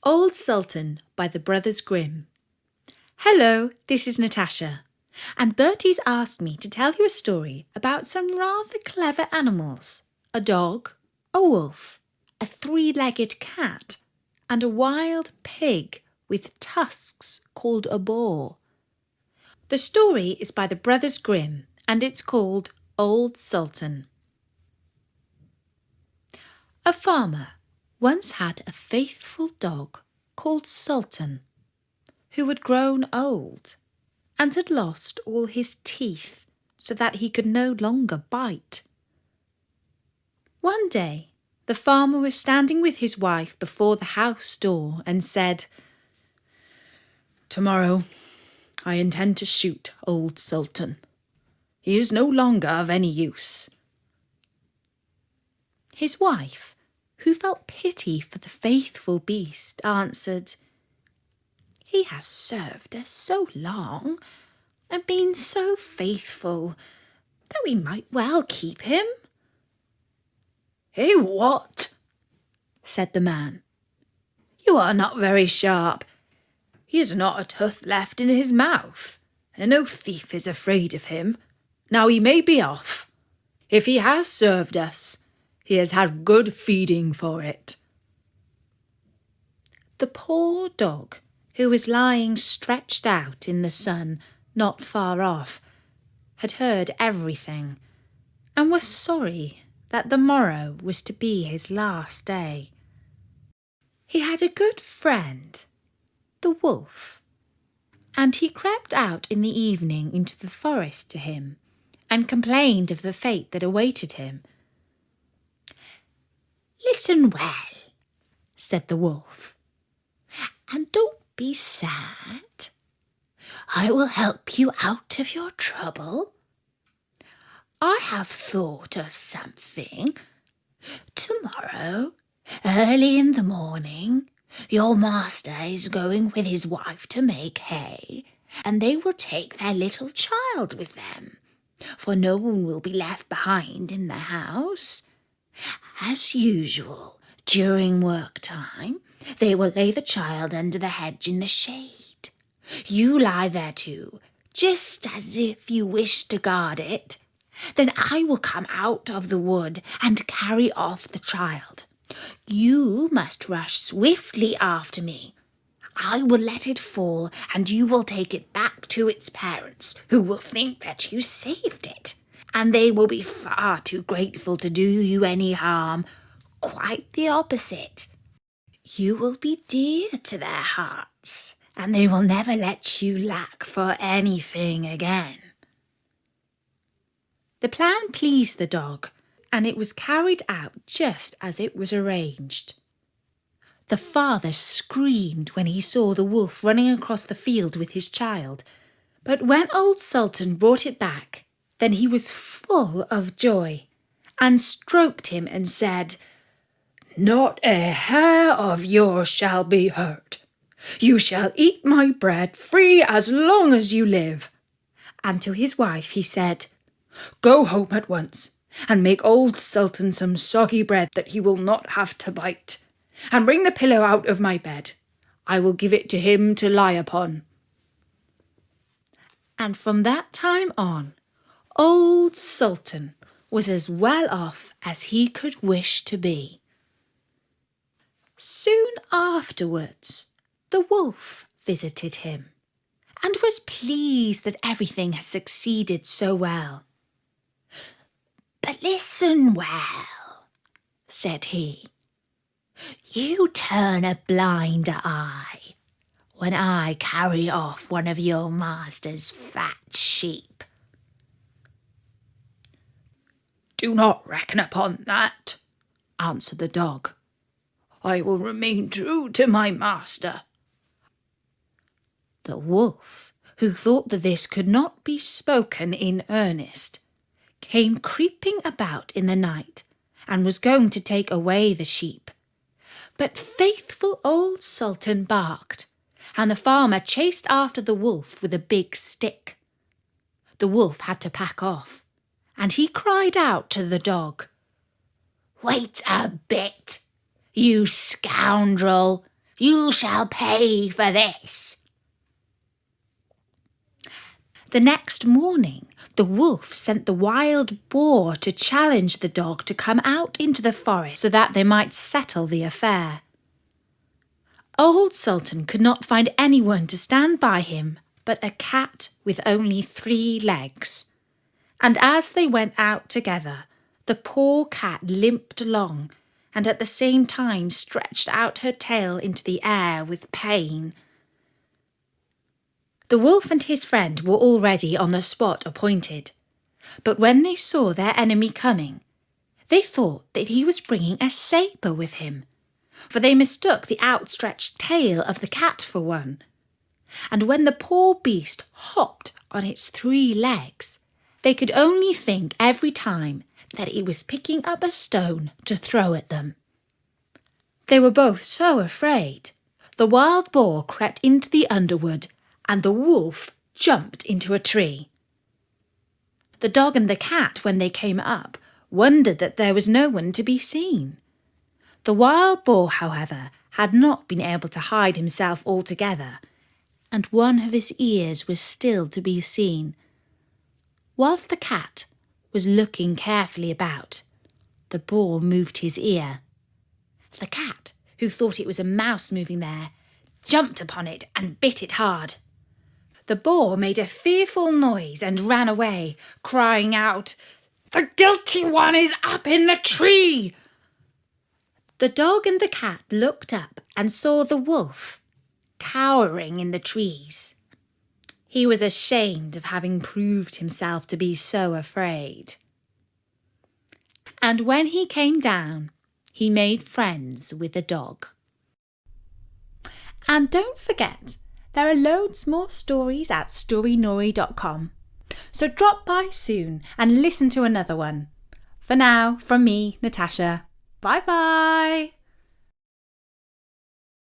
Old Sultan by the Brothers Grimm. Hello, this is Natasha, and Bertie's asked me to tell you a story about some rather clever animals. A dog, a wolf, a three-legged cat, and a wild pig with tusks called a boar. The story is by the Brothers Grimm, and it's called Old Sultan. A farmer once had a faithful dog called Sultan, who had grown old and had lost all his teeth so that he could no longer bite. One day, the farmer was standing with his wife before the house door and said, "Tomorrow, I intend to shoot old Sultan. He is no longer of any use." His wife, who felt pity for the faithful beast, answered, "He has served us so long and been so faithful that we might well keep him." "Eh, what?" said the man. "You are not very sharp. He has not a tooth left in his mouth, and no thief is afraid of him. Now he may be off. If he has served us, he has had good feeding for it." The poor dog, who was lying stretched out in the sun not far off, had heard everything and was sorry that the morrow was to be his last day. He had a good friend, the wolf, and he crept out in the evening into the forest to him and complained of the fate that awaited him. "Listen well," said the wolf, "and don't be sad. I will help you out of your trouble. I have thought of something. Tomorrow, early in the morning, your master is going with his wife to make hay, and they will take their little child with them, for no one will be left behind in the house. As usual, during work time, they will lay the child under the hedge in the shade. You lie there too, just as if you wish to guard it. Then I will come out of the wood and carry off the child. You must rush swiftly after me. I will let it fall, and you will take it back to its parents, who will think that you saved it, and they will be far too grateful to do you any harm. Quite the opposite. You will be dear to their hearts, and they will never let you lack for anything again." The plan pleased the dog, and it was carried out just as it was arranged. The father screamed when he saw the wolf running across the field with his child, but when old Sultan brought it back, then he was full of joy and stroked him and said, "Not a hair of yours shall be hurt. You shall eat my bread free as long as you live." And to his wife he said, "Go home at once and make old Sultan some soggy bread that he will not have to bite, and bring the pillow out of my bed. I will give it to him to lie upon." And from that time on, Old Sultan was as well off as he could wish to be. Soon afterwards, the wolf visited him and was pleased that everything had succeeded so well. "But listen well," said he. "You turn a blind eye when I carry off one of your master's fat sheep." "Do not reckon upon that," answered the dog. "I will remain true to my master." The wolf, who thought that this could not be spoken in earnest, came creeping about in the night and was going to take away the sheep. But faithful old Sultan barked, and the farmer chased after the wolf with a big stick. The wolf had to pack off, and he cried out to the dog, "Wait a bit, you scoundrel! You shall pay for this." The next morning, the wolf sent the wild boar to challenge the dog to come out into the forest so that they might settle the affair. Old Sultan could not find anyone to stand by him but a cat with only 3 legs. And as they went out together, the poor cat limped along and at the same time stretched out her tail into the air with pain. The wolf and his friend were already on the spot appointed, but when they saw their enemy coming, they thought that he was bringing a sabre with him, for they mistook the outstretched tail of the cat for one. And when the poor beast hopped on its 3 legs, they could only think every time that it was picking up a stone to throw at them. They were both so afraid. The wild boar crept into the underwood and the wolf jumped into a tree. The dog and the cat, when they came up, wondered that there was no one to be seen. The wild boar, however, had not been able to hide himself altogether, and one of his ears was still to be seen. Whilst the cat was looking carefully about, the boar moved his ear. The cat, who thought it was a mouse moving there, jumped upon it and bit it hard. The boar made a fearful noise and ran away, crying out, "The guilty one is up in the tree!" The dog and the cat looked up and saw the wolf cowering in the trees. He was ashamed of having proved himself to be so afraid. And when he came down, he made friends with the dog. And don't forget, there are loads more stories at storynori.com. So drop by soon and listen to another one. For now, from me, Natasha, bye-bye.